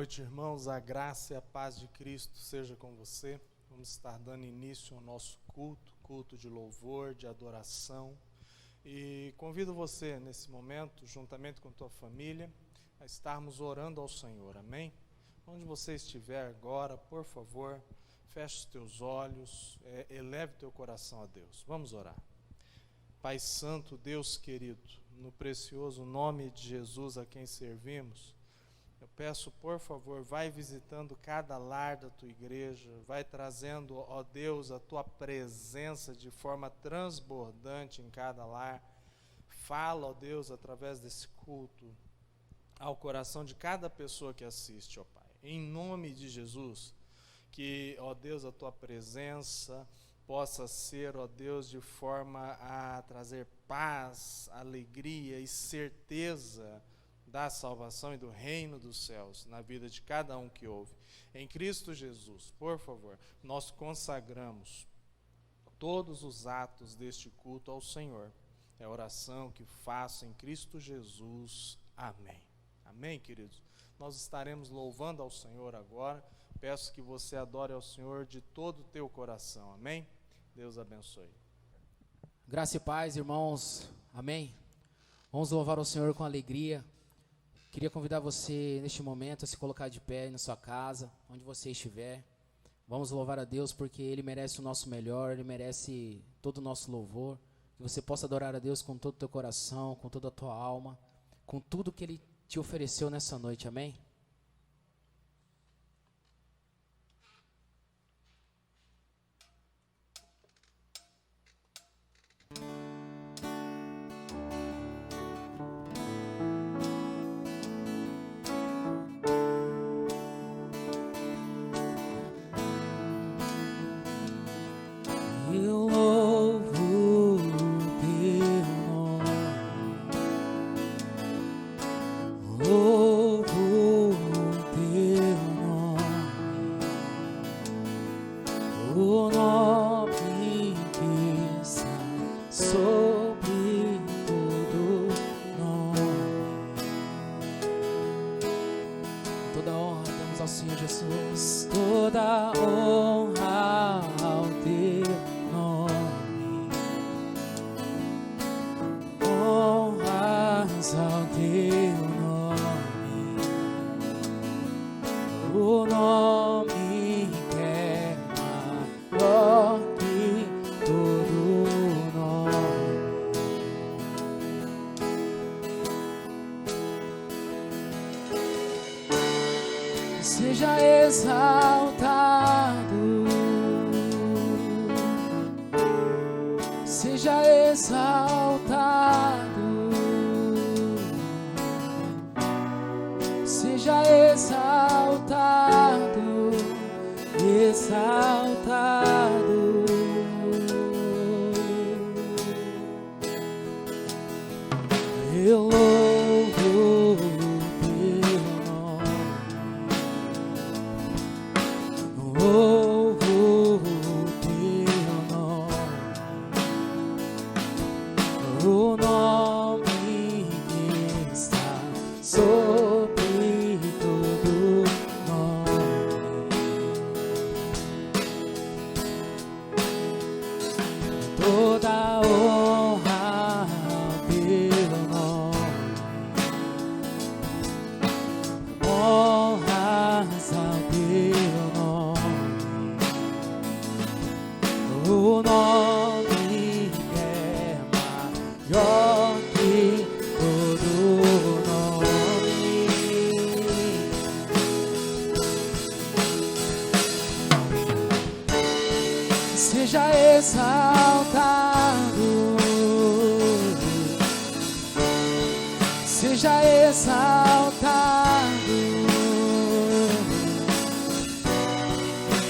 noite, irmãos. A graça e a paz de Cristo seja com você. Vamos estar dando início ao nosso culto de louvor, de adoração. E convido você, nesse momento, juntamente com tua família, a estarmos orando ao Senhor, amém? Onde você estiver agora, por favor, feche os teus olhos, eleve teu coração a Deus. Vamos orar. Pai Santo, Deus querido, no precioso nome de Jesus a quem servimos, eu peço, por favor, vai visitando cada lar da tua igreja, vai trazendo, ó Deus, a tua presença de forma transbordante em cada lar. Fala, ó Deus, através desse culto, ao coração de cada pessoa que assiste, ó Pai. Em nome de Jesus, que, ó Deus, a tua presença possa ser, ó Deus, de forma a trazer paz, alegria e certeza da salvação e do reino dos céus na vida de cada um que ouve. Em Cristo Jesus, por favor, nós consagramos todos os atos deste culto ao Senhor. É a oração que faço em Cristo Jesus. Amém. Amém, queridos? Nós estaremos louvando ao Senhor agora. Peço que você adore ao Senhor de todo o teu coração. Amém? Deus abençoe. Graça e paz, irmãos. Amém? Vamos louvar ao Senhor com alegria. Queria convidar você, neste momento, a se colocar de pé na sua casa, onde você estiver. Vamos louvar a Deus, porque Ele merece o nosso melhor, Ele merece todo o nosso louvor. Que você possa adorar a Deus com todo o teu coração, com toda a tua alma, com tudo que Ele te ofereceu nessa noite, amém? Eu louvo teu nome, louvo teu nome, o nome que está sobre todo nome. Toda honra damos ao Senhor Jesus. Toda honra ao teu honras ao teu nome, o nome que é maior que todo nome. Seja exaltado, seja exaltado, seja exaltado, exaltado. Eu louvo teu nome, louvo teu nome, o nome que está sobre todo nome. Toda honra ao teu nome, honras ao teu nome, o nome que é maior que todo nome. Seja exaltado, seja exaltado,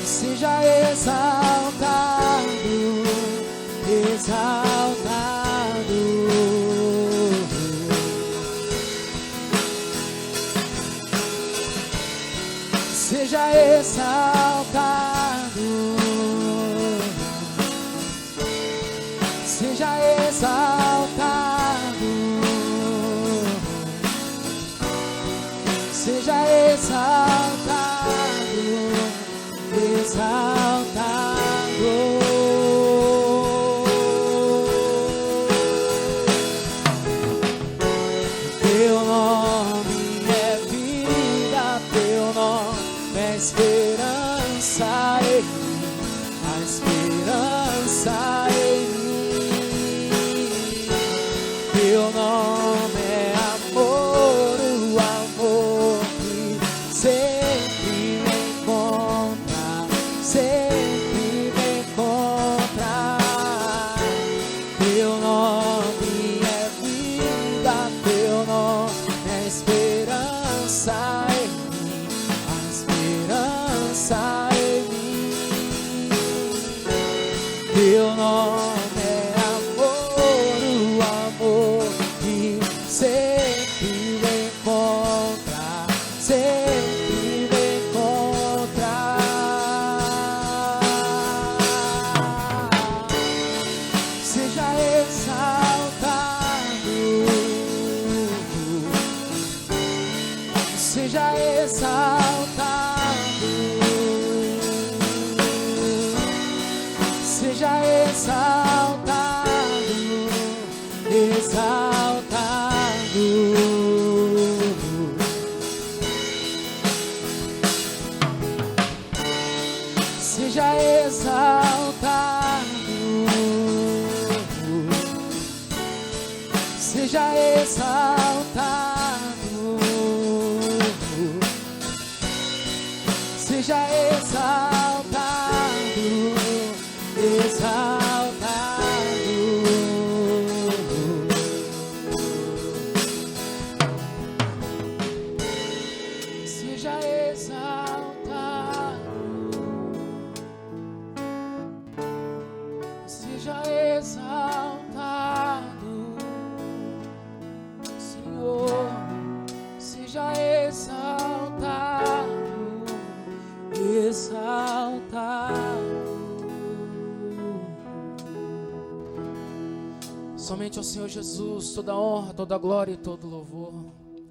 seja exaltado, exaltado. Seja exaltado, seja exaltado, seja exaltado. seja exaltado, seja exaltado, exaltado. Seja exaltado, seja exaltado, seja exaltado, exaltado. Seja exaltado, seja exaltado, Senhor, seja exaltado, exaltado. Somente ao Senhor Jesus toda honra, toda glória e todo louvor.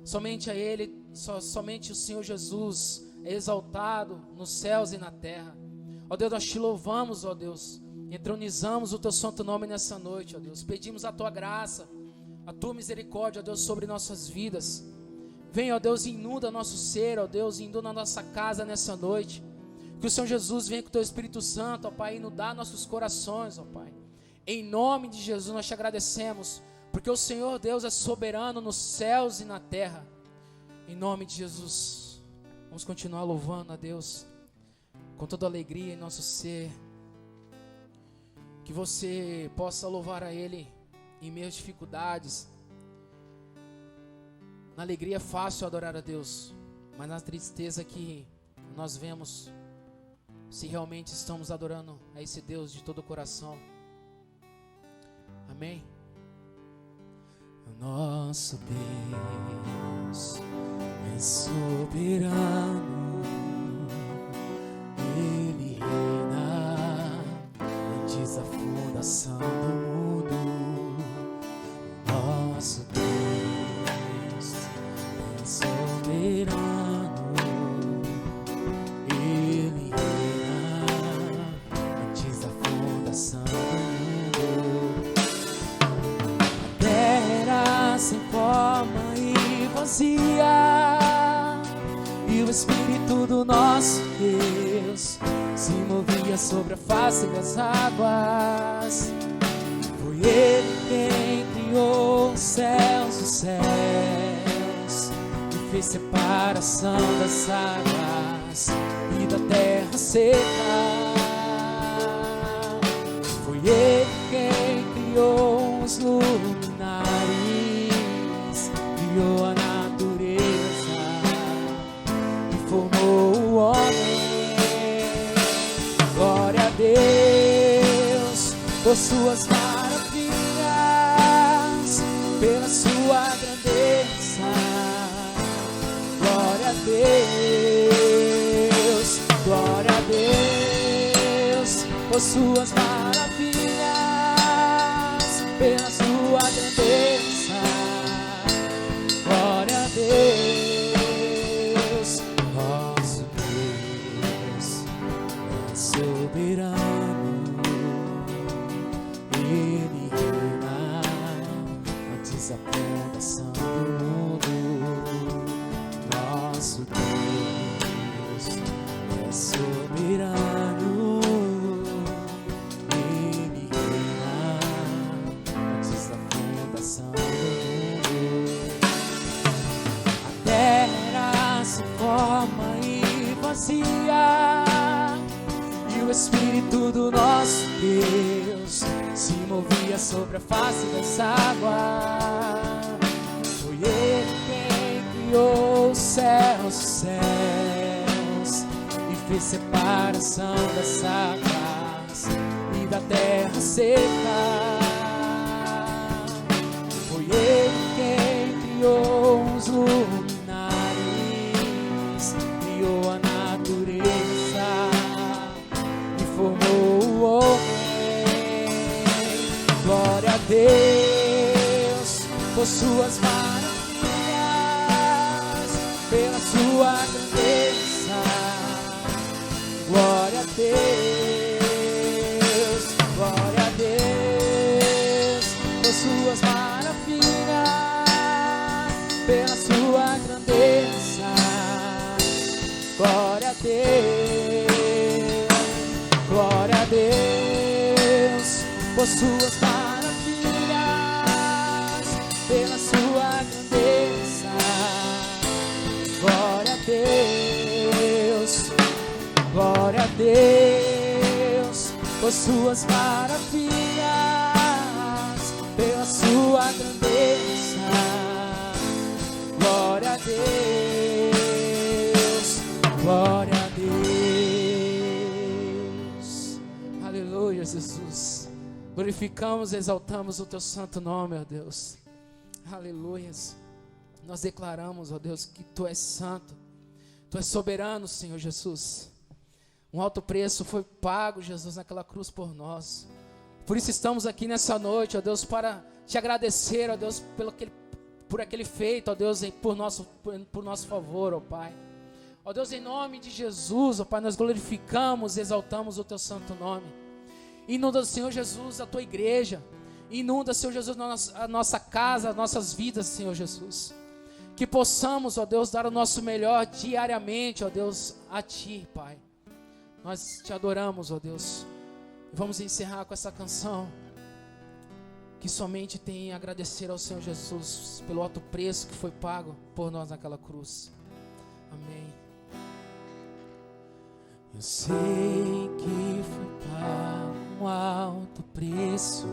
Somente a Ele, somente o Senhor Jesus é exaltado nos céus e na terra. Ó Deus, nós te louvamos, ó Deus. Entronizamos o teu santo nome nessa noite, ó Deus. Pedimos a tua graça, a tua misericórdia, ó Deus, sobre nossas vidas. Vem, ó Deus, inunda nosso ser, ó Deus, inunda nossa casa nessa noite. Que o Senhor Jesus venha com o teu Espírito Santo, ó Pai, inundar nossos corações, ó Pai. Em nome de Jesus nós te agradecemos, porque o Senhor Deus é soberano nos céus e na terra. Em nome de Jesus, vamos continuar louvando a Deus com toda alegria em nosso ser. Que você possa louvar a Ele em meio às dificuldades. Na alegria é fácil adorar a Deus, mas na tristeza que nós vemos se realmente estamos adorando a esse Deus de todo o coração. Amém? O nosso Deus é soberano, Ele reina antes da fundação do mundo. O nosso Deus é soberano, Ele reina antes da fundação do mundo. A terra era sem forma e vazia, e o Espírito do nosso Deus se movia sobre a face das águas. Foi Ele quem criou os céus dos céus e fez separação das águas e da terra seca. Foi Ele quem criou os luminares, criou a natureza e formou o homem. Glória a Deus por suas maravilhas, pela sua grandeza. Glória a Deus, glória a Deus por suas maravilhas, pela sua grandeza. Glória a Deus, nosso Deus é soberano, Ele reina antes da fundação do mundo. Nosso Deus é soberano, Ele reina antes da fundação do mundo. A terra se forma e vazia, e o Espírito do nosso Deus se movia sobre a face das águas. Foi Ele quem criou os céus dos céus e fez separação das águas e da terra seca. Foi Ele quem criou os luminares, criou a natureza e formou o homem. Glória a Deus por suas maravilhas, pela sua sua grandeza. Glória a Deus, glória a Deus, por suas maravilhas, pela sua grandeza. Glória a Deus, glória a Deus, por suas maravilhas, pela sua grandeza. Glória a Deus, glória a Deus, por suas maravilhas, pela sua grandeza. Glória a Deus, glória a Deus. Aleluia, Jesus. Glorificamos e exaltamos o teu santo nome, ó Deus. Aleluia. Nós declaramos, ó Deus, que tu és santo, tu és soberano, Senhor Jesus. Um alto preço foi pago, Jesus, naquela cruz por nós. Por isso estamos aqui nessa noite, ó Deus, para te agradecer, ó Deus, por aquele feito, ó Deus, por nosso favor, ó Pai. Ó Deus, em nome de Jesus, ó Pai, nós glorificamos e exaltamos o teu santo nome. Inunda, Senhor Jesus, a tua igreja. Inunda, Senhor Jesus, a nossa casa, as nossas vidas, Senhor Jesus. Que possamos, ó Deus, dar o nosso melhor diariamente, ó Deus, a Ti, Pai. Nós te adoramos, ó Deus. Vamos encerrar com essa canção, que somente tem a agradecer ao Senhor Jesus pelo alto preço que foi pago por nós naquela cruz. Amém. Eu sei que foi pago um alto preço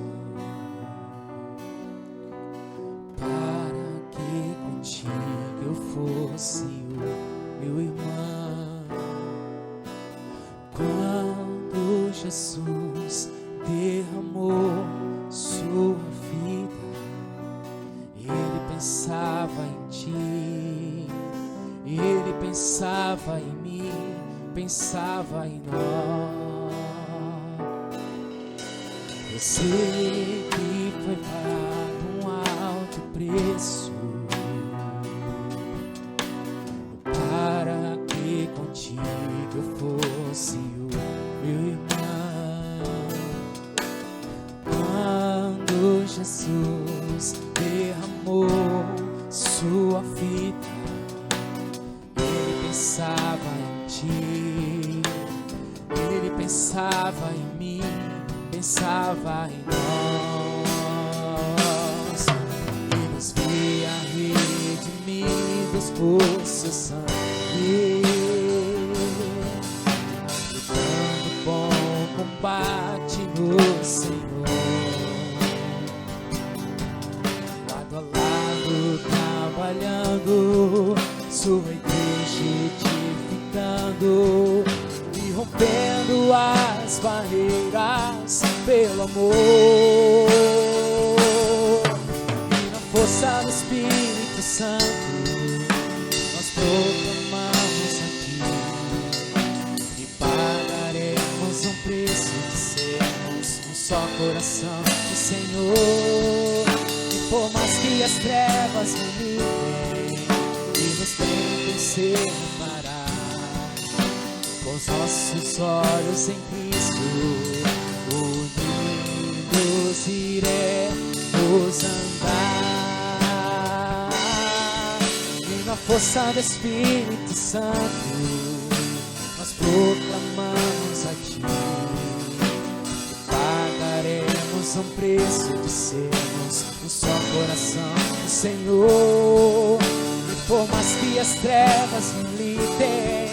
para que contigo eu fosse o meu irmão. Quando Jesus derramou sua vida, Ele pensava em ti, Ele pensava em mim, pensava em nós. Eu sei que foi pago um alto preço para que contigo eu fosse o meu irmão. Quando Jesus derramou sua vida, Ele pensava em ti, Ele pensava em mim, pensava em nós. E nos via redimidos por seu sangue, lutando bom combate no Senhor, lado a lado trabalhando, sua igreja edificando e rompendo as barreiras pelo amor. E na força do Espírito Santo nós proclamamos aqui e pagaremos um preço de sermos um só coração do Senhor. E por mais que as trevas me livrem e nos tentem separar, com os nossos olhos em Cristo, unidos iremos andar. E na força do Espírito Santo nós proclamamos a Ti e pagaremos um preço de sermos um só coração do Senhor. E por mais que as trevas me livrem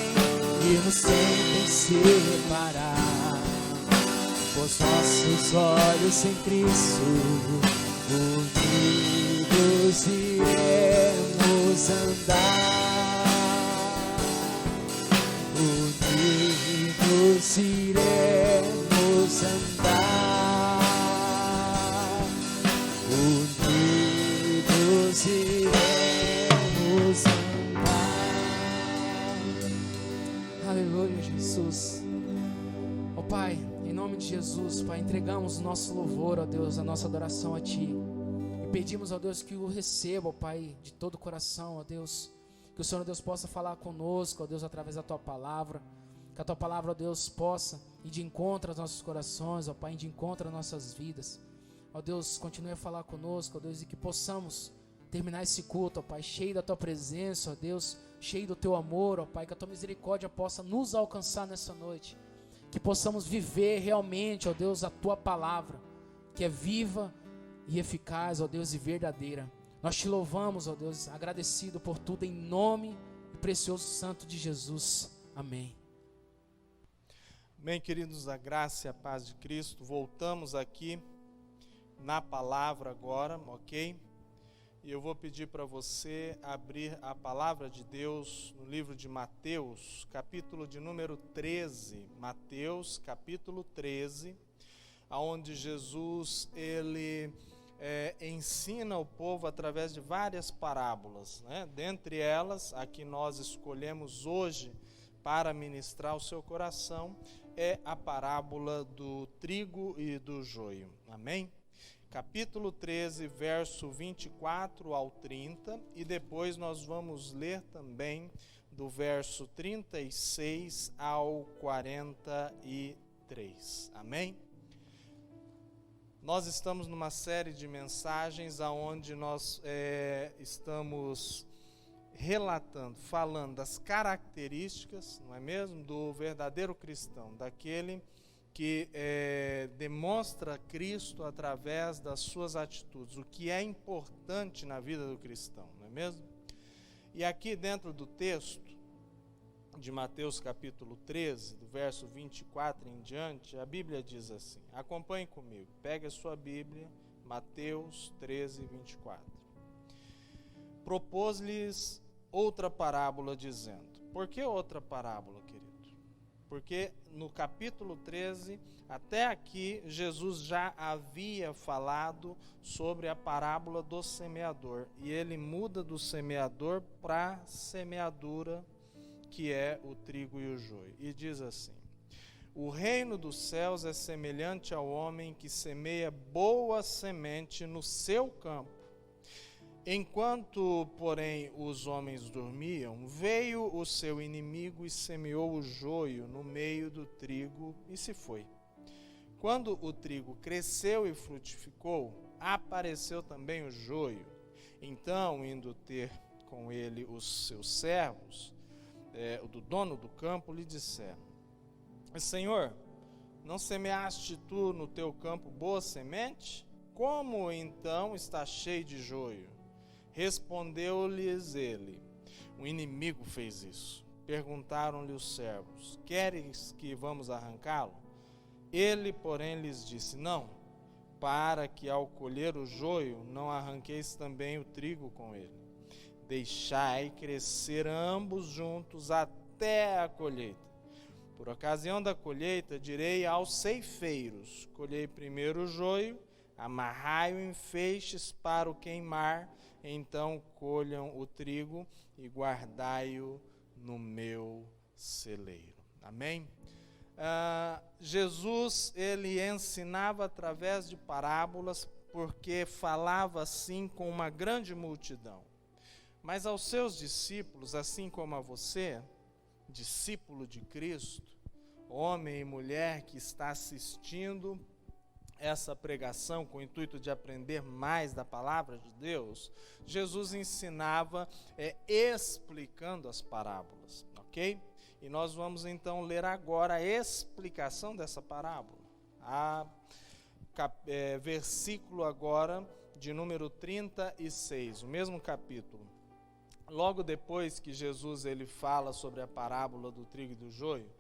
e nos tentem separar, com os nossos olhos em Cristo, unidos iremos andar, unidos iremos andar, unidos iremos andar. Aleluia, Jesus. Ó Pai, em nome de Jesus, Pai, entregamos o nosso louvor, ó Deus, a nossa adoração a Ti. E pedimos, ó Deus, que o receba, ó Pai, de todo o coração, ó Deus. Que o Senhor, Deus, possa falar conosco, ó Deus, através da Tua palavra. Que a Tua palavra, ó Deus, possa ir de encontro aos nossos corações, ó Pai, ir de encontro às nossas vidas. Ó Deus, continue a falar conosco, ó Deus, e que possamos terminar esse culto, ó Pai, cheio da Tua presença, ó Deus, cheio do Teu amor, ó Pai, que a Tua misericórdia possa nos alcançar nessa noite. Que possamos viver realmente, ó Deus, a Tua palavra, que é viva e eficaz, ó Deus, e verdadeira. Nós Te louvamos, ó Deus, agradecido por tudo, em nome precioso santo de Jesus. Amém. Bem, queridos, a graça e a paz de Cristo. Voltamos aqui na palavra agora, ok? E eu vou pedir para você abrir a palavra de Deus no livro de Mateus, capítulo de número 13. Mateus, capítulo 13, onde Jesus, ele ensina o povo através de várias parábolas, né? Dentre elas, a que nós escolhemos hoje para ministrar ao seu coração, é a parábola do trigo e do joio. Amém? Capítulo 13, verso 24 ao 30, e depois nós vamos ler também do verso 36 ao 43. Amém? Nós estamos numa série de mensagens onde nós estamos relatando, falando das características, não é mesmo, do verdadeiro cristão, daquele que demonstra Cristo através das suas atitudes, o que é importante na vida do cristão, não é mesmo? E aqui dentro do texto de Mateus capítulo 13, do verso 24 em diante, a Bíblia diz assim, acompanhe comigo, pegue a sua Bíblia, Mateus 13, 24. Propôs-lhes outra parábola dizendo, por que outra parábola, querido? Porque no capítulo 13, até aqui, Jesus já havia falado sobre a parábola do semeador, e ele muda do semeador para a semeadura, que é o trigo e o joio. E diz assim, o reino dos céus é semelhante ao homem que semeia boa semente no seu campo. Enquanto, porém, os homens dormiam, veio o seu inimigo e semeou o joio no meio do trigo e se foi. Quando o trigo cresceu e frutificou, apareceu também o joio. Então, indo ter com ele os seus servos, do dono do campo, lhe disseram, Senhor, não semeaste tu no teu campo boa semente? Como então está cheio de joio? Respondeu-lhes ele, o inimigo fez isso. Perguntaram-lhe os servos, queres que vamos arrancá-lo? Ele, porém, lhes disse, não, para que ao colher o joio não arranqueis também o trigo com ele. Deixai crescer ambos juntos até a colheita. Por ocasião da colheita, direi aos ceifeiros, colhei primeiro o joio, amarrai-o em feixes para o queimar, então colham o trigo e guardai-o no meu celeiro. Amém? Jesus, ele ensinava através de parábolas, porque falava assim com uma grande multidão. Mas aos seus discípulos, assim como a você, discípulo de Cristo, homem e mulher que está assistindo essa pregação com o intuito de aprender mais da palavra de Deus, Jesus ensinava explicando as parábolas, ok? E nós vamos então ler agora a explicação dessa parábola. Versículo agora de número 36, o mesmo capítulo. Logo depois que Jesus ele fala sobre a parábola do trigo e do joio,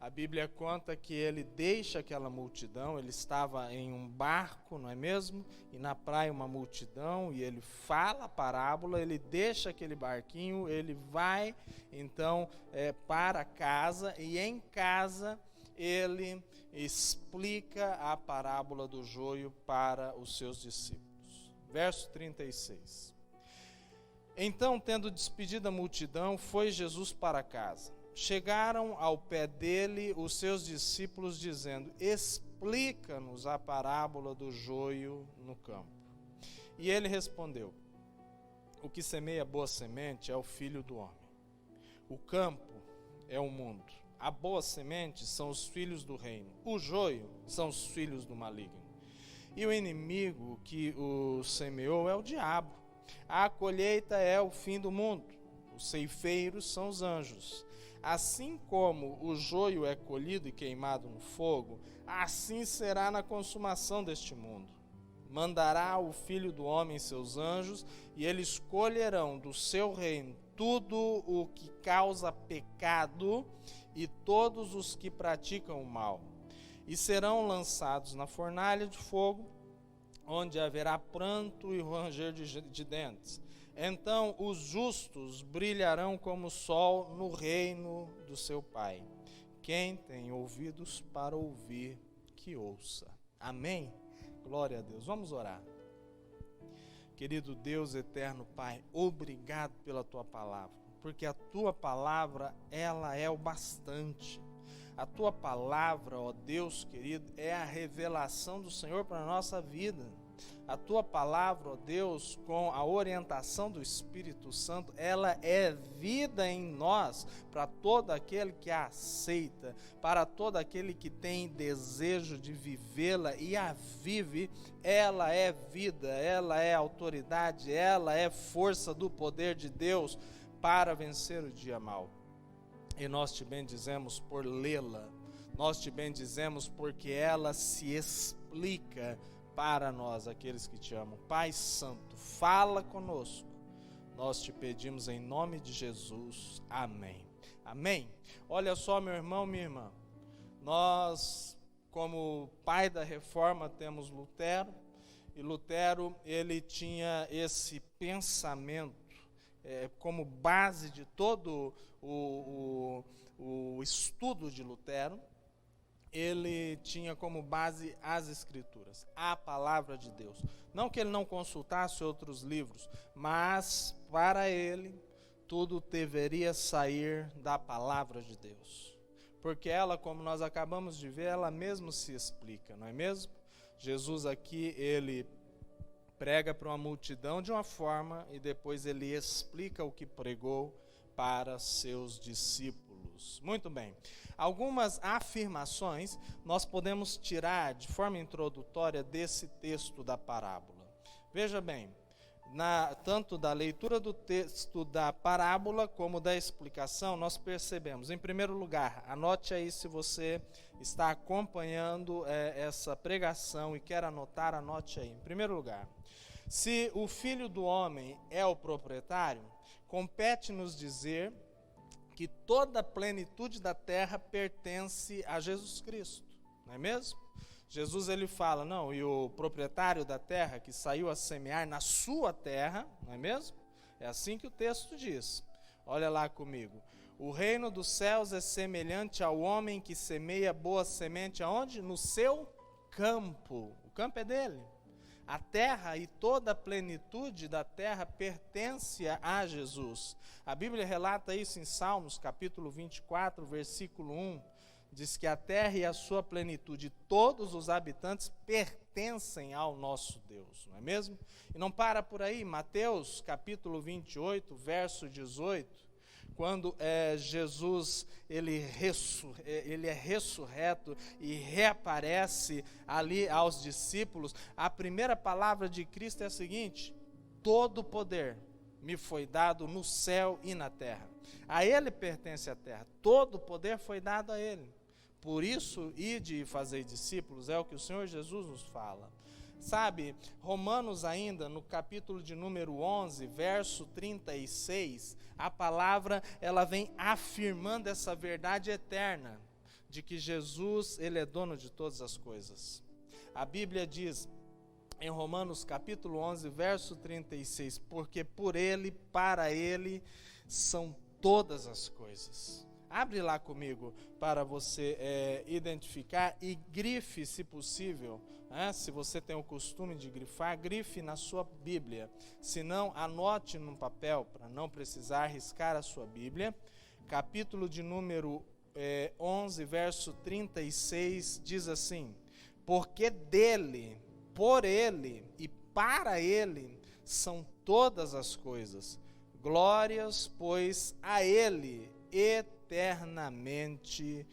a Bíblia conta que ele deixa aquela multidão, ele estava em um barco, não é mesmo? E na praia uma multidão, e ele fala a parábola, ele deixa aquele barquinho, ele vai então para casa, e em casa ele explica a parábola do joio para os seus discípulos. Verso 36. Então, tendo despedido a multidão, foi Jesus para casa. Chegaram ao pé dele os seus discípulos, dizendo, explica-nos a parábola do joio no campo. E ele respondeu, o que semeia boa semente é o Filho do Homem. O campo é o mundo. A boa semente são os filhos do reino. O joio são os filhos do maligno. E o inimigo que o semeou é o diabo. A colheita é o fim do mundo. Os ceifeiros são os anjos. Assim como o joio é colhido e queimado no fogo, assim será na consumação deste mundo. Mandará o Filho do Homem seus anjos, e eles colherão do seu reino tudo o que causa pecado e todos os que praticam o mal. E serão lançados na fornalha de fogo, onde haverá pranto e ranger de dentes. Então os justos brilharão como o sol no reino do seu Pai. Quem tem ouvidos para ouvir, que ouça. Amém? Glória a Deus. Vamos orar. Querido Deus eterno Pai, obrigado pela Tua palavra, porque a Tua palavra, ela é o bastante. A Tua palavra, ó Deus querido, é a revelação do Senhor para a nossa vida. A Tua palavra, ó Deus, com a orientação do Espírito Santo, ela é vida em nós, para todo aquele que a aceita, para todo aquele que tem desejo de vivê-la e a vive. Ela é vida, ela é autoridade, ela é força do poder de Deus para vencer o dia mau. E nós te bendizemos por lê-la, nós te bendizemos porque ela se explica para nós, aqueles que te amam. Pai Santo, fala conosco, nós te pedimos em nome de Jesus, amém. Amém. Olha só, meu irmão, minha irmã, nós, como pai da reforma, temos Lutero, e Lutero, ele tinha esse pensamento como base de todo o estudo de Lutero. Ele tinha como base as Escrituras, a palavra de Deus. Não que ele não consultasse outros livros, mas para ele tudo deveria sair da palavra de Deus. Porque ela, como nós acabamos de ver, ela mesmo se explica, não é mesmo? Jesus aqui, ele prega para uma multidão de uma forma e depois ele explica o que pregou para seus discípulos. Muito bem. Algumas afirmações nós podemos tirar de forma introdutória desse texto da parábola. Veja bem, tanto da leitura do texto da parábola como da explicação, nós percebemos, em primeiro lugar, anote aí se você está acompanhando essa pregação e quer anotar, anote aí. Em primeiro lugar, se o Filho do Homem é o proprietário, compete-nos dizer que toda a plenitude da terra pertence a Jesus Cristo, não é mesmo? Jesus, ele fala, não, e o proprietário da terra que saiu a semear na sua terra, não é mesmo? É assim que o texto diz. Olha lá comigo. O reino dos céus é semelhante ao homem que semeia boa semente aonde? No seu campo. O campo é dele. A terra e toda a plenitude da terra pertence a Jesus. A Bíblia relata isso em Salmos, capítulo 24, versículo 1. Diz que a terra e a sua plenitude, todos os habitantes pertencem ao nosso Deus, não é mesmo? E não para por aí, Mateus, capítulo 28, verso 18, quando Jesus ele é ressurreto e reaparece ali aos discípulos, a primeira palavra de Cristo é a seguinte: todo poder me foi dado no céu e na terra. A ele pertence a terra, todo poder foi dado a ele. Por isso, ide e fazei discípulos, é o que o Senhor Jesus nos fala. Sabe, Romanos ainda, no capítulo de número 11, verso 36, a palavra, ela vem afirmando essa verdade eterna, de que Jesus, ele é dono de todas as coisas. A Bíblia diz, em Romanos capítulo 11, verso 36, porque por ele, para ele, são todas as coisas. Abre lá comigo para você identificar e grife, se possível, se você tem o costume de grifar, grife na sua Bíblia. Se não, anote num papel para não precisar riscar a sua Bíblia. Capítulo de número 11, verso 36, diz assim: porque dele, por ele e para ele são todas as coisas. Glórias, pois, a ele eternamente.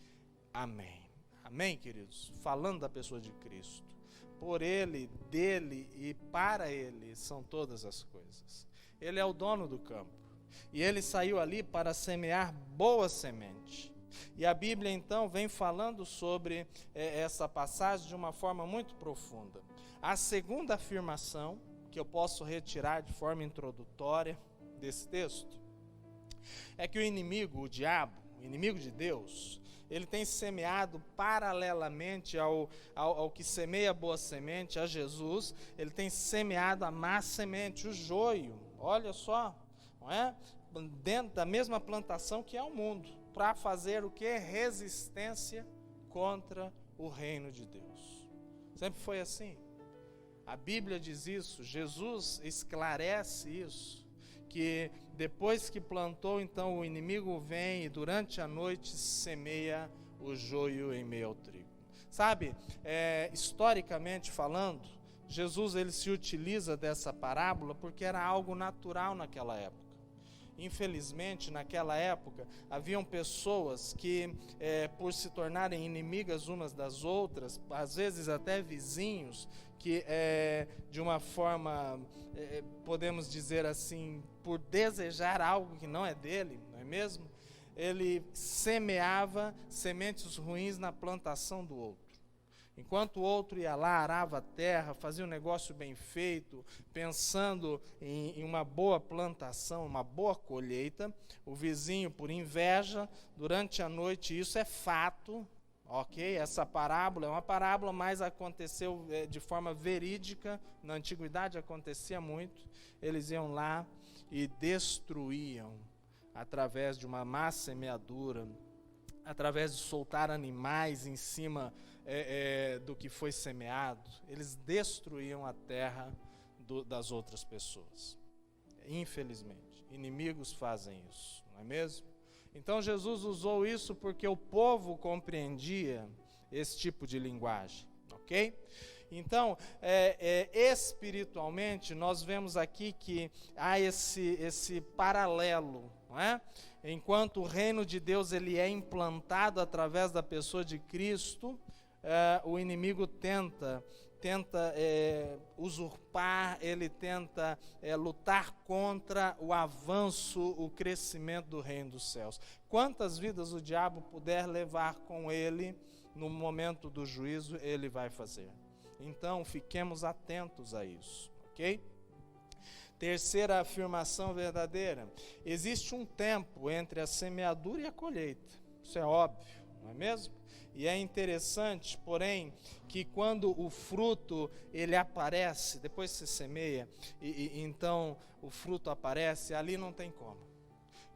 Amém. Amém, queridos? Falando da pessoa de Cristo. Por Ele, dele e para Ele são todas as coisas. Ele é o dono do campo. E Ele saiu ali para semear boa semente. E a Bíblia, então, vem falando sobre essa passagem de uma forma muito profunda. A segunda afirmação, que eu posso retirar de forma introdutória desse texto, é que o inimigo, o diabo, o inimigo de Deus, ele tem semeado paralelamente ao que semeia boa semente, a Jesus, ele tem semeado a má semente, o joio, olha só, não é? Dentro da mesma plantação que é o mundo, para fazer o que? Resistência contra o reino de Deus. Sempre foi assim. A Bíblia diz isso, Jesus esclarece isso, que depois que plantou, então o inimigo vem e durante a noite semeia o joio em meio ao trigo. Sabe, historicamente falando, Jesus ele se utiliza dessa parábola porque era algo natural naquela época. Infelizmente, naquela época, haviam pessoas que, por se tornarem inimigas umas das outras, às vezes até vizinhos, que de uma forma, podemos dizer assim, por desejar algo que não é dele, não é mesmo? Ele semeava sementes ruins na plantação do outro. Enquanto o outro ia lá, arava a terra, fazia um negócio bem feito, pensando em uma boa plantação, uma boa colheita, o vizinho, por inveja, durante a noite, isso é fato, ok? Essa parábola é uma parábola, mas aconteceu de forma verídica, na antiguidade acontecia muito, eles iam lá e destruíam, através de uma má semeadura, através de soltar animais em cima do que foi semeado, eles destruíam a terra das outras pessoas. Infelizmente, inimigos fazem isso, não é mesmo? Então Jesus usou isso porque o povo compreendia esse tipo de linguagem, ok? Então, espiritualmente, nós vemos aqui que há esse paralelo, não é? Enquanto o reino de Deus ele é implantado através da pessoa de Cristo, o inimigo tenta usurpar, ele tenta lutar contra o avanço, o crescimento do reino dos céus. Quantas vidas o diabo puder levar com ele no momento do juízo, ele vai fazer. Então, fiquemos atentos a isso, ok? Terceira afirmação verdadeira: existe um tempo entre a semeadura e a colheita. Isso é óbvio, não é mesmo? E é interessante, porém, que quando o fruto ele aparece, depois se semeia, então o fruto aparece, ali não tem como.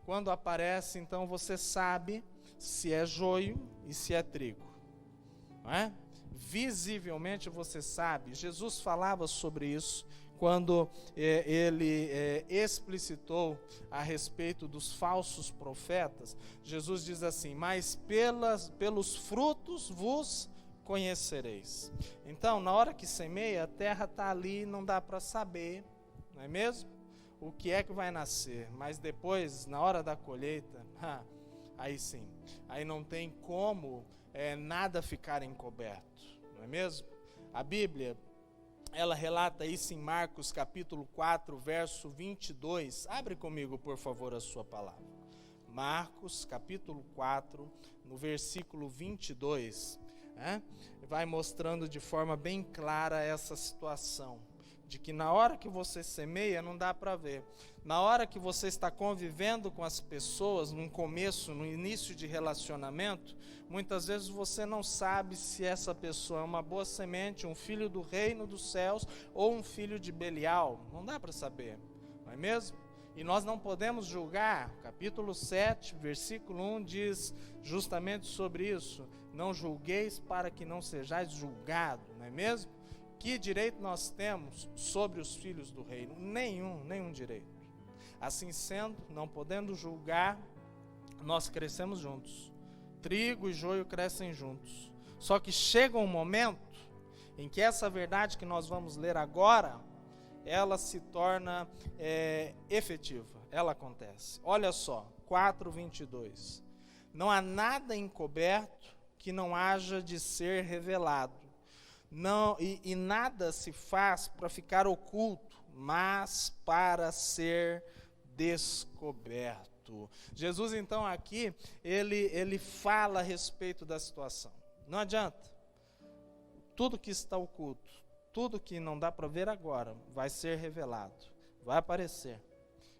Quando aparece, então você sabe se é joio e se é trigo, não é? Visivelmente você sabe. Jesus falava sobre isso quando ele explicitou a respeito dos falsos profetas. Jesus diz assim: mas pelos frutos vos conhecereis. Então, na hora que semeia, a terra está ali, não dá para saber, não é mesmo? O que é que vai nascer, mas depois, na hora da colheita, aí sim, aí não tem como nada ficar encoberto, não é mesmo? A Bíblia, ela relata isso em Marcos capítulo 4, verso 22. Abre comigo, por favor, a sua palavra. Marcos capítulo 4, no versículo 22, vai mostrando de forma bem clara essa situação, de que na hora que você semeia não dá para ver. Na hora que você está convivendo com as pessoas, no começo, no início de relacionamento, muitas vezes você não sabe se essa pessoa é uma boa semente, um filho do reino dos céus ou um filho de Belial. Não dá para saber, não é mesmo? E nós não podemos julgar. Capítulo 7, versículo 1 diz justamente sobre isso: não julgueis para que não sejais julgado, não é mesmo? Que direito nós temos sobre os filhos do reino? Nenhum direito. Assim sendo, não podendo julgar, nós crescemos juntos. Trigo e joio crescem juntos. Só que chega um momento em que essa verdade que nós vamos ler agora, ela se torna efetiva. ela acontece. Olha só, 4:22. Não há nada encoberto que não haja de ser revelado. Não, e nada se faz para ficar oculto, mas para ser descoberto. Jesus, então, aqui, ele fala a respeito da situação. Não adianta. Tudo que está oculto, tudo que não dá para ver agora, vai ser revelado, vai aparecer.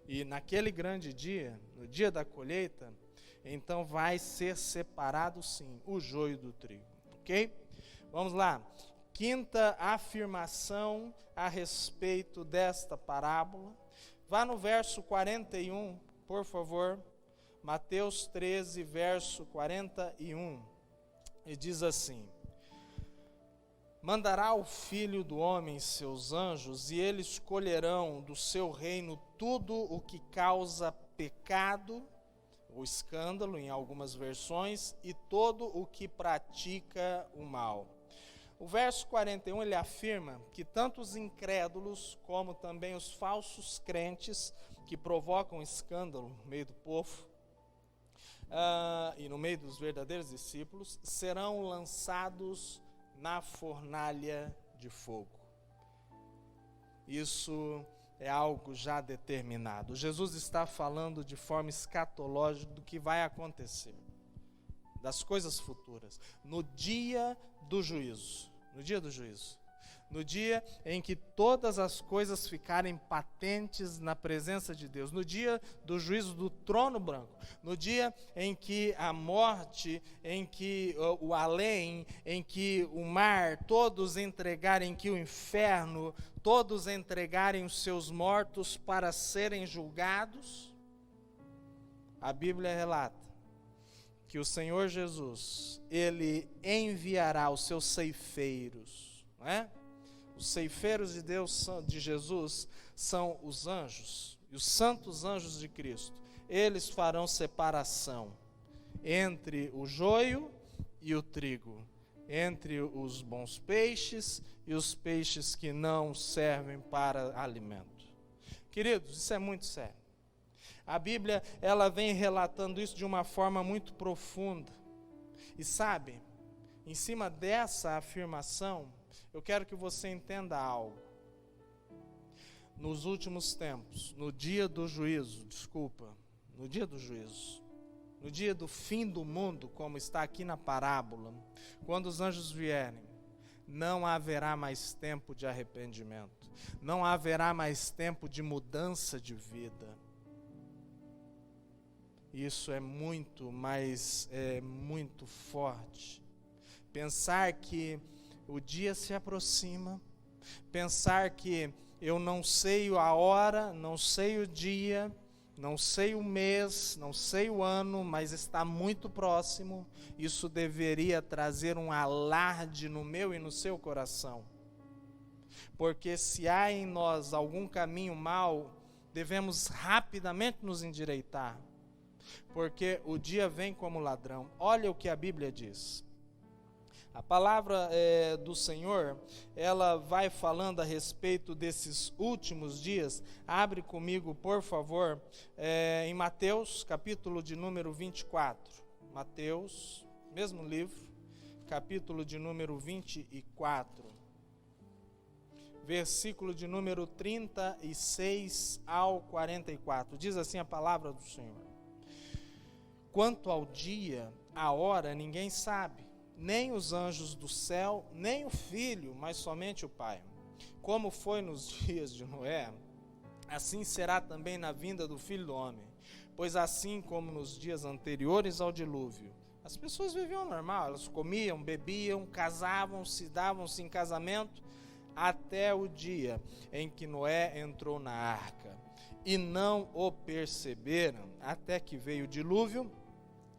E naquele grande dia, no dia da colheita, então vai ser separado sim o joio do trigo, ok? Vamos lá, quinta afirmação a respeito desta parábola. Vá no verso 41, por favor, Mateus 13, verso 41, e diz assim: mandará o Filho do Homem seus anjos, e eles colherão do seu reino tudo o que causa pecado, ou escândalo em algumas versões, e todo o que pratica o mal. O verso 41, ele afirma que tanto os incrédulos, como também os falsos crentes, que provocam escândalo no meio do povo, e no meio dos verdadeiros discípulos, serão lançados na fornalha de fogo. Isso é algo já determinado. Jesus está falando de forma escatológica do que vai acontecer, das coisas futuras, no dia do juízo, no dia do juízo, no dia em que todas as coisas ficarem patentes na presença de Deus, no dia do juízo do trono branco, no dia em que a morte, em que o além, em que o mar, todos entregarem, que o inferno, todos entregarem os seus mortos para serem julgados. A Bíblia relata que o Senhor Jesus, ele enviará os seus ceifeiros, não é? Os ceifeiros de Deus, de Jesus, são os anjos, e os santos anjos de Cristo. Eles farão separação entre o joio e o trigo, entre os bons peixes e os peixes que não servem para alimento. Queridos, isso é muito sério. A Bíblia, ela vem relatando isso de uma forma muito profunda. E sabe, em cima dessa afirmação, eu quero que você entenda algo. Nos últimos tempos, no dia do juízo, no dia do fim do mundo, como está aqui na parábola, quando os anjos vierem, não haverá mais tempo de arrependimento, não haverá mais tempo de mudança de vida. Isso é muito forte. Pensar que o dia se aproxima, pensar que eu não sei a hora, não sei o dia, não sei o mês, não sei o ano, mas está muito próximo, isso deveria trazer um alarde no meu e no seu coração. Porque se há em nós algum caminho mau, devemos rapidamente nos endireitar, porque o dia vem como ladrão. Olha o que a Bíblia diz. A palavra do Senhor, ela vai falando a respeito desses últimos dias. Abre comigo, por favor, em Mateus, capítulo de número 24. Mateus, mesmo livro, capítulo de número 24. Versículo de número 36 ao 44. Diz assim a palavra do Senhor: quanto ao dia, a hora, ninguém sabe, nem os anjos do céu, nem o Filho, mas somente o Pai. Como foi nos dias de Noé, assim será também na vinda do Filho do Homem. Pois assim como nos dias anteriores ao dilúvio, as pessoas viviam normal, elas comiam, bebiam, casavam-se, davam-se em casamento, até o dia em que Noé entrou na arca. E não o perceberam, até que veio o dilúvio,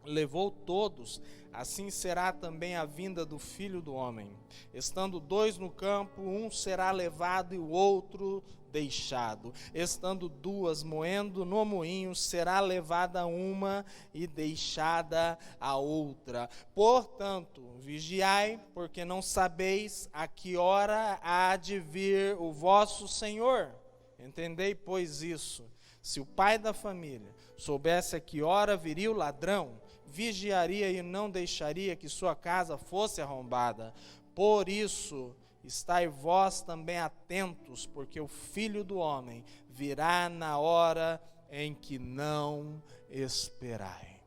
levou todos. Assim será também a vinda do Filho do Homem. Estando dois no campo, um será levado e o outro deixado. Estando duas moendo no moinho, será levada uma e deixada a outra. Portanto, vigiai, porque não sabeis a que hora há de vir o vosso Senhor. Entendei, pois, isso. Se o pai da família soubesse a que hora viria o ladrão, vigiaria e não deixaria que sua casa fosse arrombada. Por isso, estai vós também atentos, porque o Filho do Homem virá na hora em que não esperai.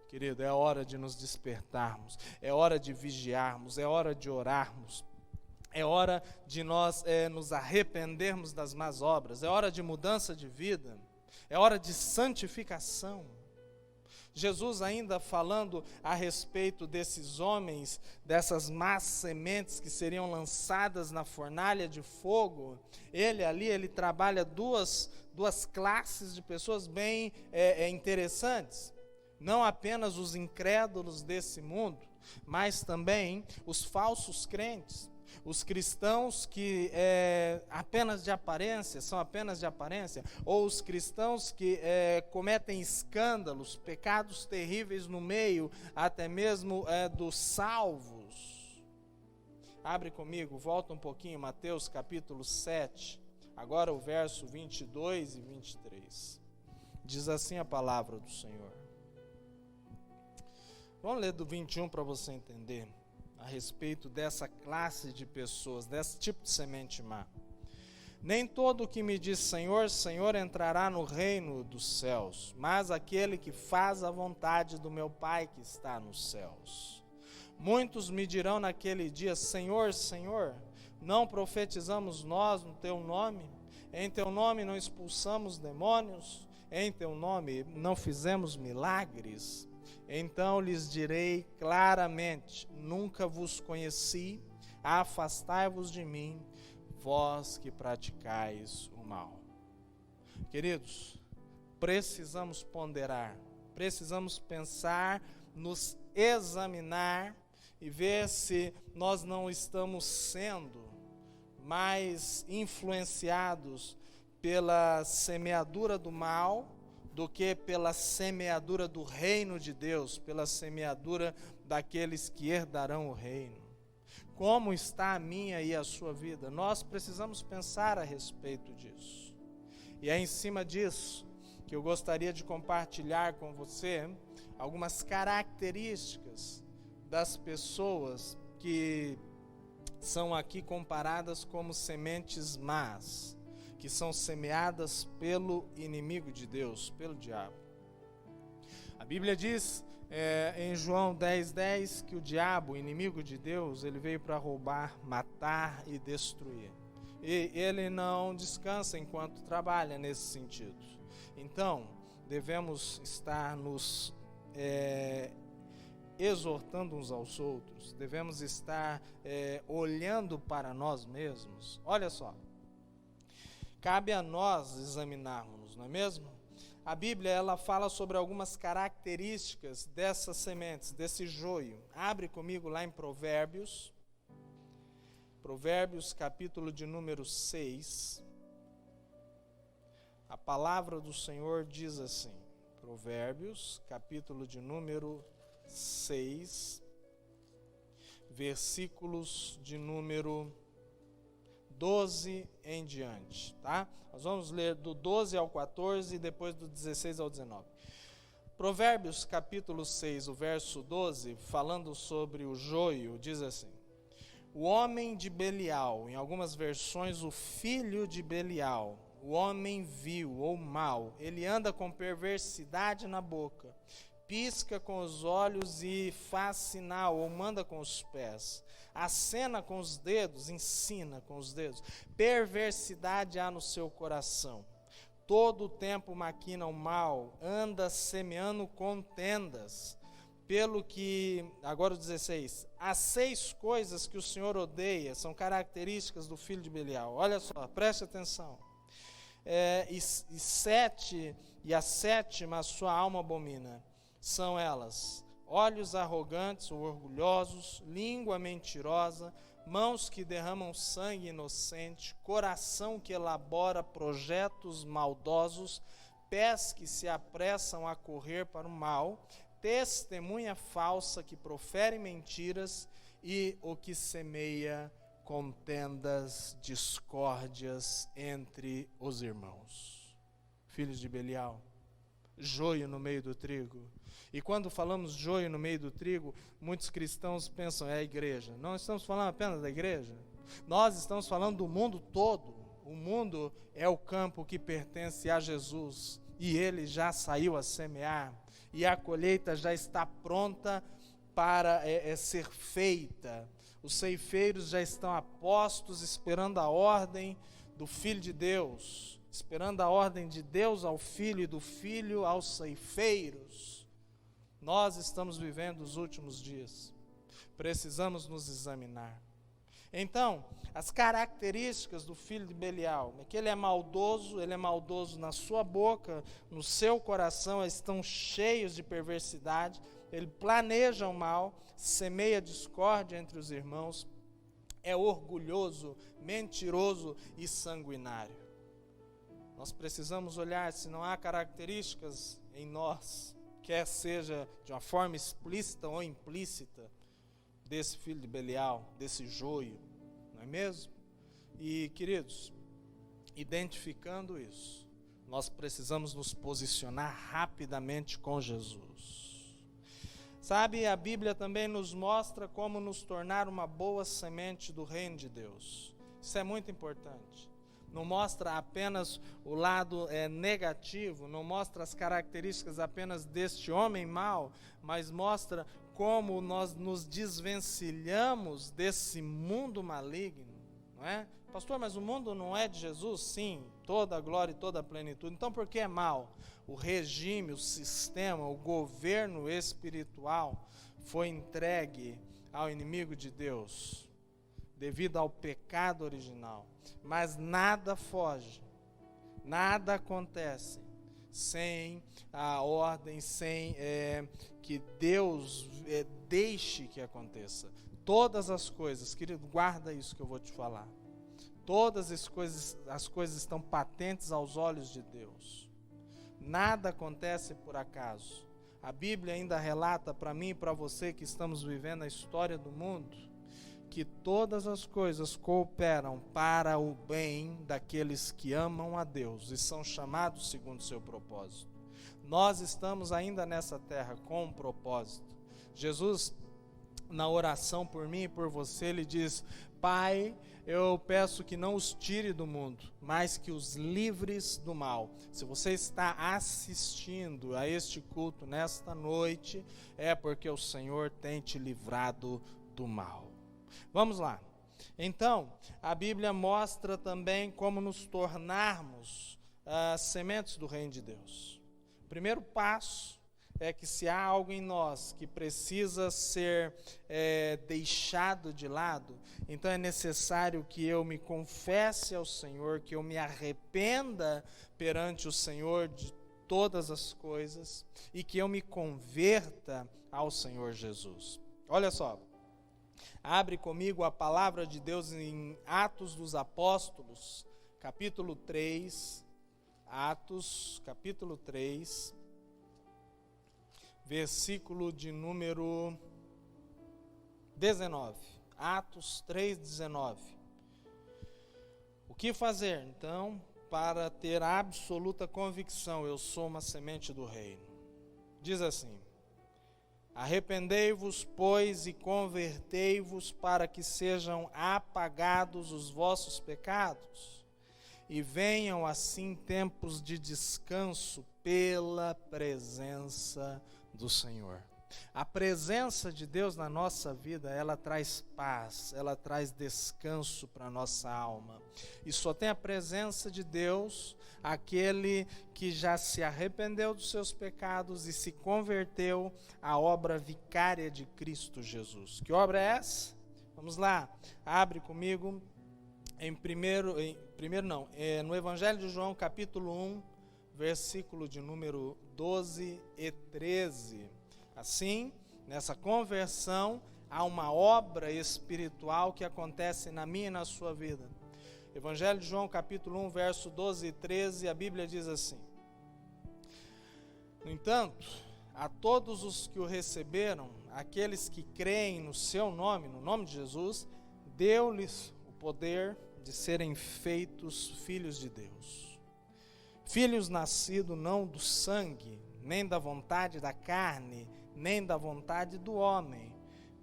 Querido, é hora de nos despertarmos, é hora de vigiarmos, é hora de orarmos, é hora de nós nos arrependermos das más obras, é hora de mudança de vida, é hora de santificação. Jesus ainda falando a respeito desses homens, dessas más sementes que seriam lançadas na fornalha de fogo, ele trabalha duas classes de pessoas bem interessantes. Não apenas os incrédulos desse mundo, mas também os falsos crentes, os cristãos que apenas de aparência, são apenas de aparência, ou os cristãos que cometem escândalos, pecados terríveis no meio, até mesmo dos salvos. Abre comigo, volta um pouquinho, Mateus capítulo 7, agora o verso 22 e 23. Diz assim a palavra do Senhor. Vamos ler do 21 para você entender a respeito dessa classe de pessoas, desse tipo de semente má. Nem todo o que me diz Senhor, Senhor entrará no reino dos céus, mas aquele que faz a vontade do meu Pai que está nos céus. Muitos me dirão naquele dia, Senhor, Senhor, não profetizamos nós no teu nome? Em teu nome não expulsamos demônios? Em teu nome não fizemos milagres? Então lhes direi claramente, nunca vos conheci, afastai-vos de mim, vós que praticais o mal. Queridos, precisamos ponderar, precisamos pensar, nos examinar e ver se nós não estamos sendo mais influenciados pela semeadura do mal do que pela semeadura do reino de Deus, pela semeadura daqueles que herdarão o reino. Como está a minha e a sua vida? Nós precisamos pensar a respeito disso. E é em cima disso que eu gostaria de compartilhar com você algumas características das pessoas que são aqui comparadas como sementes más, que são semeadas pelo inimigo de Deus, pelo diabo. A Bíblia diz em João 10:10 que o diabo, o inimigo de Deus, ele veio para roubar, matar e destruir. E ele não descansa enquanto trabalha nesse sentido. Então, devemos estar nos exortando uns aos outros, devemos estar olhando para nós mesmos. Olha só. Cabe a nós examinarmos, não é mesmo? A Bíblia, ela fala sobre algumas características dessas sementes, desse joio. Abre comigo lá em Provérbios. Provérbios, capítulo de número 6. A palavra do Senhor diz assim. Provérbios, capítulo de número 6, versículos de número 12 em diante, tá? Nós vamos ler do 12 ao 14 e depois do 16 ao 19. Provérbios capítulo 6, o verso 12, falando sobre o joio, diz assim: o homem de Belial, em algumas versões o filho de Belial, o homem vil ou mau, ele anda com perversidade na boca, pisca com os olhos e faz sinal ou manda com os pés. Acena com os dedos, ensina com os dedos. Perversidade há no seu coração. Todo o tempo maquina o mal, anda semeando contendas. Pelo que, agora o 16, as 6 coisas que o Senhor odeia, são características do filho de Belial. Olha só, preste atenção. E a sétima a sua alma abomina. São elas: olhos arrogantes ou orgulhosos, língua mentirosa, mãos que derramam sangue inocente, coração que elabora projetos maldosos, pés que se apressam a correr para o mal, testemunha falsa que profere mentiras e o que semeia contendas, discórdias entre os irmãos. filhos de Belial. Joio no meio do trigo. E quando falamos joio no meio do trigo, muitos cristãos pensam, é a igreja. Não estamos falando apenas da igreja. Nós estamos falando do mundo todo. O mundo é o campo que pertence a Jesus. E ele já saiu a semear. E a colheita já está pronta para ser feita. Os ceifeiros já estão a postos, esperando a ordem do Filho de Deus. Esperando a ordem de Deus ao Filho e do Filho aos ceifeiros. Nós estamos vivendo os últimos dias. Precisamos nos examinar. Então, as características do filho de Belial, é que ele é maldoso na sua boca, no seu coração estão cheios de perversidade, ele planeja o mal, semeia discórdia entre os irmãos, é orgulhoso, mentiroso e sanguinário. Nós precisamos olhar se não há características em nós, quer seja de uma forma explícita ou implícita, desse filho de Belial, desse joio, não é mesmo? E, queridos, identificando isso, nós precisamos nos posicionar rapidamente com Jesus. Sabe, a Bíblia também nos mostra como nos tornar uma boa semente do reino de Deus. Isso é muito importante. Não mostra apenas o lado negativo, não mostra as características apenas deste homem mau, mas mostra como nós nos desvencilhamos desse mundo maligno, não é? Pastor, mas o mundo não é de Jesus? Sim, toda a glória e toda a plenitude. Então por que é mal? O regime, o sistema, o governo espiritual foi entregue ao inimigo de Deus, devido ao pecado original. Mas nada foge, nada acontece sem a ordem, sem que Deus deixe que aconteça. Todas as coisas, querido, guarda isso que eu vou te falar. Todas as coisas estão patentes aos olhos de Deus. Nada acontece por acaso. A Bíblia ainda relata para mim e para você que estamos vivendo a história do mundo, que todas as coisas cooperam para o bem daqueles que amam a Deus e são chamados segundo o seu propósito. Nós estamos ainda nessa terra com um propósito. Jesus, na oração por mim e por você, ele diz: Pai, eu peço que não os tire do mundo, mas que os livres do mal. Se você está assistindo a este culto nesta noite, é porque o Senhor tem te livrado do mal. Vamos lá. Então, a Bíblia mostra também como nos tornarmos sementes do reino de Deus. O primeiro passo é que se há algo em nós que precisa ser deixado de lado, então é necessário que eu me confesse ao Senhor, que eu me arrependa perante o Senhor de todas as coisas e que eu me converta ao Senhor Jesus. Olha só. Abre comigo a palavra de Deus em Atos dos Apóstolos, capítulo 3, Atos, capítulo 3, versículo de número 19. Atos 3, 19. O que fazer, então, para ter absoluta convicção, eu sou uma semente do reino? Diz assim: Arrependei-vos, pois, e convertei-vos para que sejam apagados os vossos pecados, e venham assim tempos de descanso pela presença do Senhor. A presença de Deus na nossa vida, ela traz paz, ela traz descanso para a nossa alma. E só tem a presença de Deus aquele que já se arrependeu dos seus pecados e se converteu à obra vicária de Cristo Jesus. Que obra é essa? Vamos lá, abre comigo no Evangelho de João, capítulo 1, versículo de número 12 e 13. Assim, nessa conversão, há uma obra espiritual que acontece na minha e na sua vida. Evangelho de João, capítulo 1, verso 12 e 13, a Bíblia diz assim: No entanto, a todos os que o receberam, aqueles que creem no seu nome, no nome de Jesus, deu-lhes o poder de serem feitos filhos de Deus. Filhos nascidos não do sangue, nem da vontade da carne, nem da vontade do homem,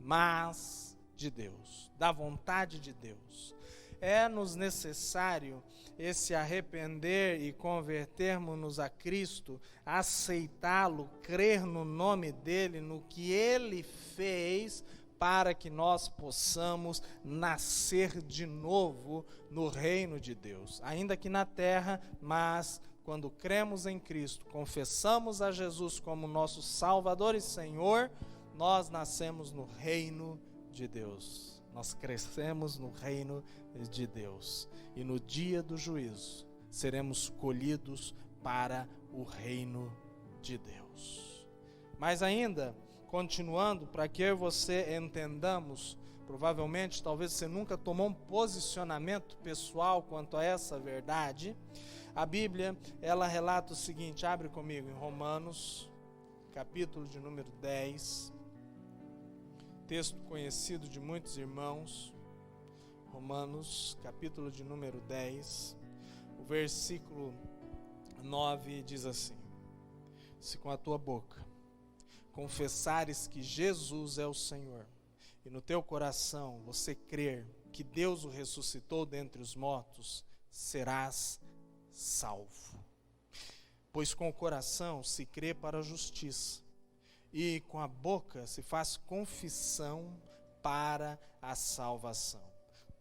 mas de Deus, da vontade de Deus. É-nos necessário esse arrepender e convertermos-nos a Cristo, aceitá-lo, crer no nome dele, no que ele fez, para que nós possamos nascer de novo no reino de Deus, ainda que na terra, mas quando cremos em Cristo, confessamos a Jesus como nosso Salvador e Senhor, nós nascemos no reino de Deus. Nós crescemos no reino de Deus. E no dia do juízo, seremos colhidos para o reino de Deus. Mas ainda, continuando, para que eu e você entendamos, provavelmente, talvez você nunca tomou um posicionamento pessoal quanto a essa verdade, a Bíblia, ela relata o seguinte, abre comigo em Romanos, capítulo de número 10, texto conhecido de muitos irmãos, Romanos, capítulo de número 10, o versículo 9 diz assim: se com a tua boca confessares que Jesus é o Senhor, e no teu coração você crer que Deus o ressuscitou dentre os mortos, serás salvo. Pois com o coração se crê para a justiça, e com a boca se faz confissão para a salvação.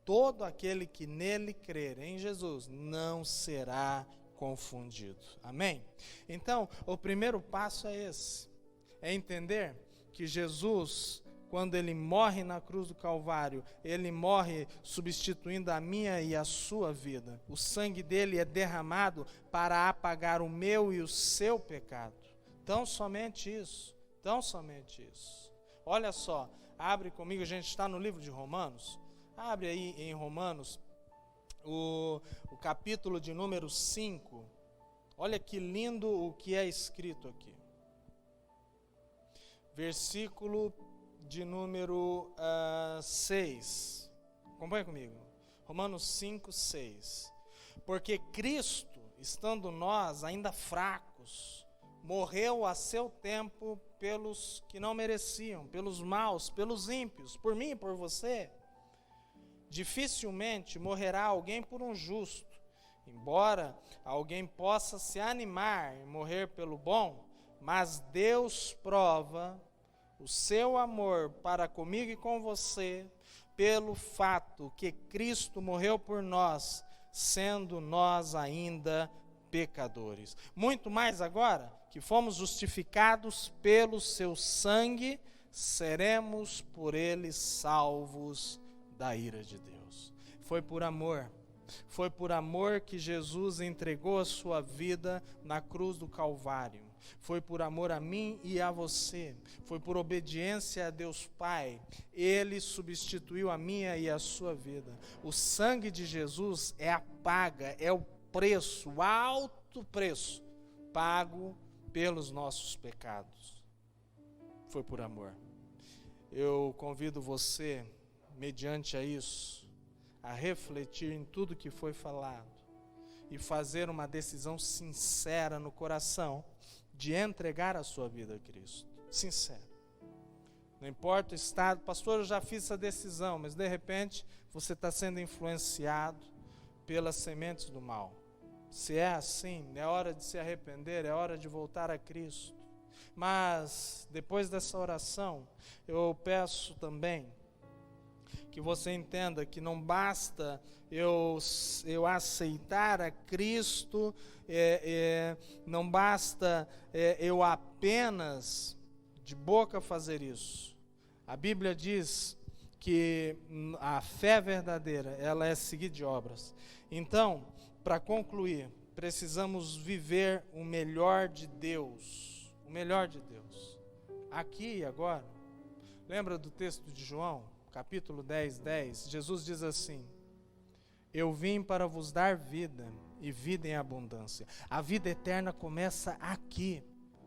Todo aquele que nele crer, em Jesus, não será confundido. Amém? Então, o primeiro passo é esse. É entender que Jesus, quando ele morre na cruz do Calvário, ele morre substituindo a minha e a sua vida. O sangue dele é derramado para apagar o meu e o seu pecado. Tão somente isso. Tão somente isso. Olha só, abre comigo, a gente está no livro de Romanos. Abre aí em Romanos, o capítulo de número 5. Olha que lindo o que é escrito aqui. Versículo de número 6. Acompanha comigo. Romanos 5, 6. Porque Cristo, estando nós ainda fracos, morreu a seu tempo pelos que não mereciam, pelos maus, pelos ímpios, por mim e por você. Dificilmente morrerá alguém por um justo, embora alguém possa se animar e morrer pelo bom, mas Deus prova o seu amor para comigo e com você pelo fato que Cristo morreu por nós, sendo nós ainda pecadores. Muito mais agora que fomos justificados pelo seu sangue, seremos por ele salvos da ira de Deus. Foi por amor que Jesus entregou a sua vida na cruz do Calvário. Foi por amor a mim e a você. Foi por obediência a Deus Pai. Ele substituiu a minha e a sua vida. O sangue de Jesus é a paga, é o preço, o alto preço pago pelos nossos pecados. Foi por amor. Eu convido você, mediante a isso, a refletir em tudo que foi falado e fazer uma decisão sincera no coração de entregar a sua vida a Cristo. Sincero. Não importa o estado, pastor, eu já fiz essa decisão, mas de repente você está sendo influenciado pelas sementes do mal. Se é assim, é hora de se arrepender, é hora de voltar a Cristo. Mas, depois dessa oração, eu peço também que você entenda que não basta eu aceitar a Cristo, não basta eu apenas de boca fazer isso. A Bíblia diz que a fé verdadeira, ela é seguida de obras. Então, para concluir, precisamos viver o melhor de Deus. O melhor de Deus. Aqui e agora. Lembra do texto de João? Capítulo 10, 10. Jesus diz assim: eu vim para vos dar vida, e vida em abundância. A vida eterna começa aqui.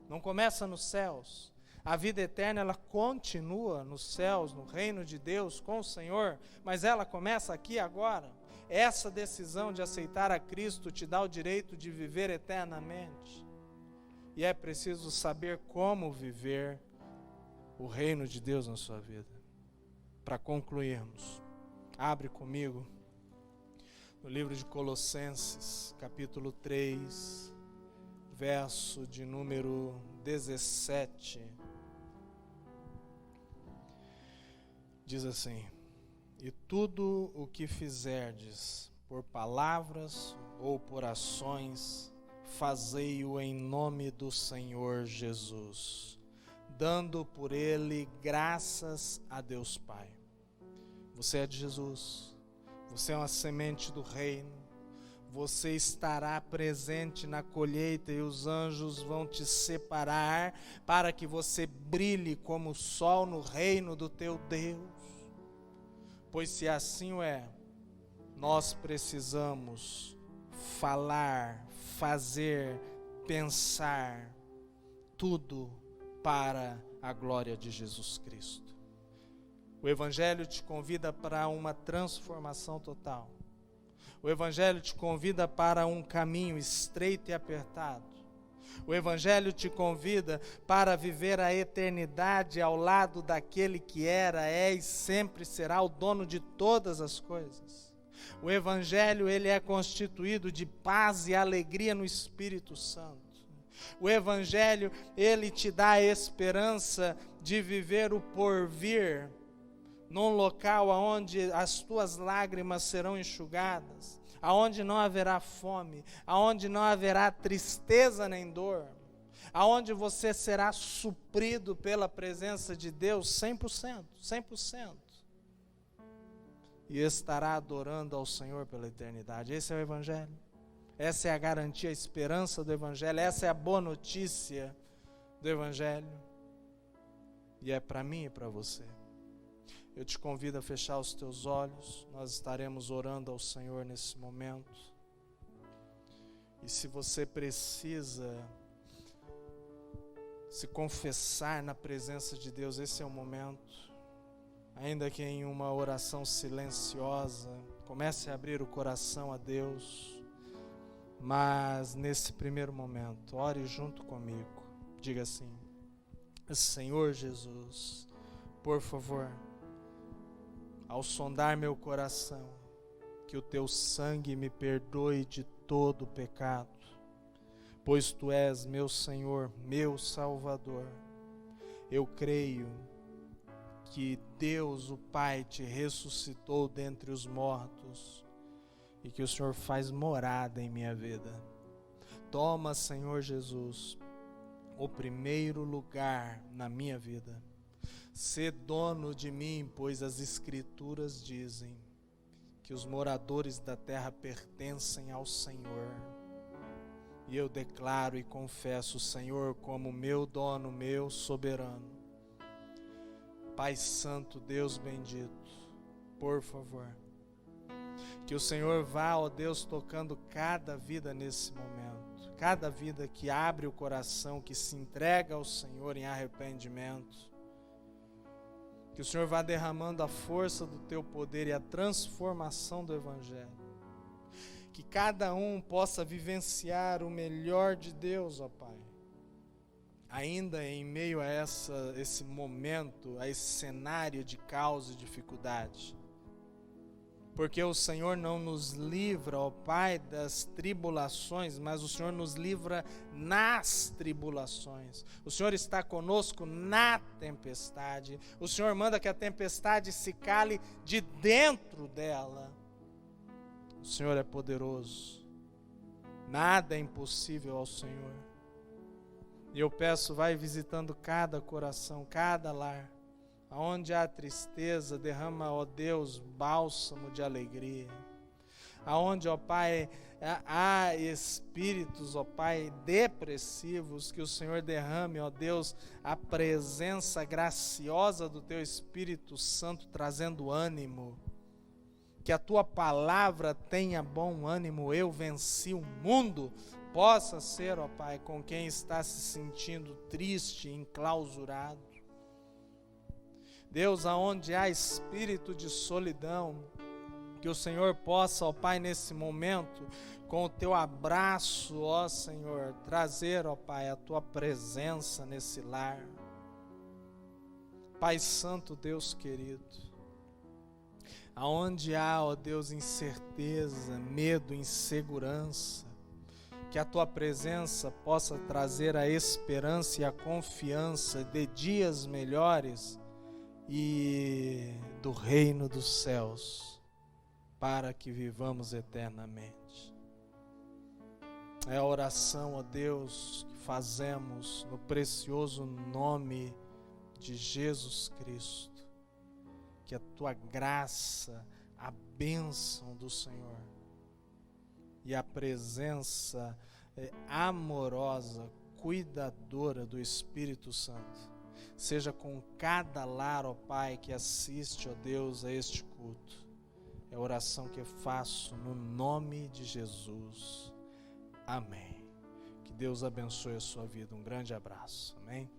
Não começa nos céus. A vida eterna, ela continua nos céus, no reino de Deus, com o Senhor. Mas ela começa aqui agora. Essa decisão de aceitar a Cristo te dá o direito de viver eternamente. E é preciso saber como viver o reino de Deus na sua vida. Para concluirmos, abre comigo no livro de Colossenses, capítulo 3, verso de número 17. Diz assim: e tudo o que fizerdes, por palavras ou por ações, fazei-o em nome do Senhor Jesus, dando por ele graças a Deus Pai. Você é de Jesus, você é uma semente do reino, você estará presente na colheita e os anjos vão te separar para que você brilhe como o sol no reino do teu Deus. Pois se assim o é, nós precisamos falar, fazer, pensar, tudo para a glória de Jesus Cristo. O Evangelho te convida para uma transformação total. O Evangelho te convida para um caminho estreito e apertado. O Evangelho te convida para viver a eternidade ao lado daquele que era, é e sempre será o dono de todas as coisas. O Evangelho, ele é constituído de paz e alegria no Espírito Santo. O Evangelho, ele te dá a esperança de viver o porvir, num local onde as tuas lágrimas serão enxugadas, aonde não haverá fome, aonde não haverá tristeza nem dor, aonde você será suprido pela presença de Deus 100%, e estará adorando ao Senhor pela eternidade. Esse é o Evangelho, essa é a garantia, a esperança do Evangelho, essa é a boa notícia do Evangelho, e é para mim e para você. Eu te convido a fechar os teus olhos, nós estaremos orando ao Senhor nesse momento. E se você precisa se confessar na presença de Deus, esse é o momento. Ainda que em uma oração silenciosa, comece a abrir o coração a Deus. Mas nesse primeiro momento, ore junto comigo. Diga assim: Senhor Jesus, por favor, ao sondar meu coração, que o teu sangue me perdoe de todo o pecado, pois tu és meu Senhor, meu Salvador. Eu creio que Deus, o Pai, te ressuscitou dentre os mortos e que o Senhor faz morada em minha vida. Toma, Senhor Jesus, o primeiro lugar na minha vida. Sê dono de mim, pois as Escrituras dizem que os moradores da terra pertencem ao Senhor. E eu declaro e confesso o Senhor como meu dono, meu soberano. Pai Santo, Deus bendito, por favor, que o Senhor vá, ó Deus, tocando cada vida nesse momento, cada vida que abre o coração, que se entrega ao Senhor em arrependimento. Que o Senhor vá derramando a força do teu poder e a transformação do Evangelho. Que cada um possa vivenciar o melhor de Deus, ó Pai. Ainda em meio a esse momento, a esse cenário de caos e dificuldade. Porque o Senhor não nos livra, ó Pai, das tribulações, mas o Senhor nos livra nas tribulações. O Senhor está conosco na tempestade. O Senhor manda que a tempestade se cale de dentro dela. O Senhor é poderoso. Nada é impossível ao Senhor. E eu peço, vai visitando cada coração, cada lar. Aonde há tristeza, derrama, ó Deus, bálsamo de alegria. Aonde, ó Pai, há espíritos, ó Pai, depressivos, que o Senhor derrame, ó Deus, a presença graciosa do Teu Espírito Santo trazendo ânimo. Que a Tua palavra tenha bom ânimo, eu venci o mundo. Possa ser, ó Pai, com quem está se sentindo triste, enclausurado. Deus, aonde há espírito de solidão, Que o Senhor possa, ó Pai, nesse momento, com o teu abraço, ó Senhor, trazer, ó Pai, a tua presença nesse lar. Pai Santo, Deus querido, aonde há, ó Deus, incerteza, medo, insegurança, que a tua presença possa trazer a esperança e a confiança de dias melhores e do reino dos céus, para que vivamos eternamente. É a oração, ó Deus, que fazemos no precioso nome de Jesus Cristo. Que a tua graça, a bênção do Senhor e a presença amorosa, cuidadora do Espírito Santo seja com cada lar, ó Pai, que assiste, ó Deus, a este culto. É a oração que eu faço no nome de Jesus. Amém. Que Deus abençoe a sua vida. Um grande abraço. Amém.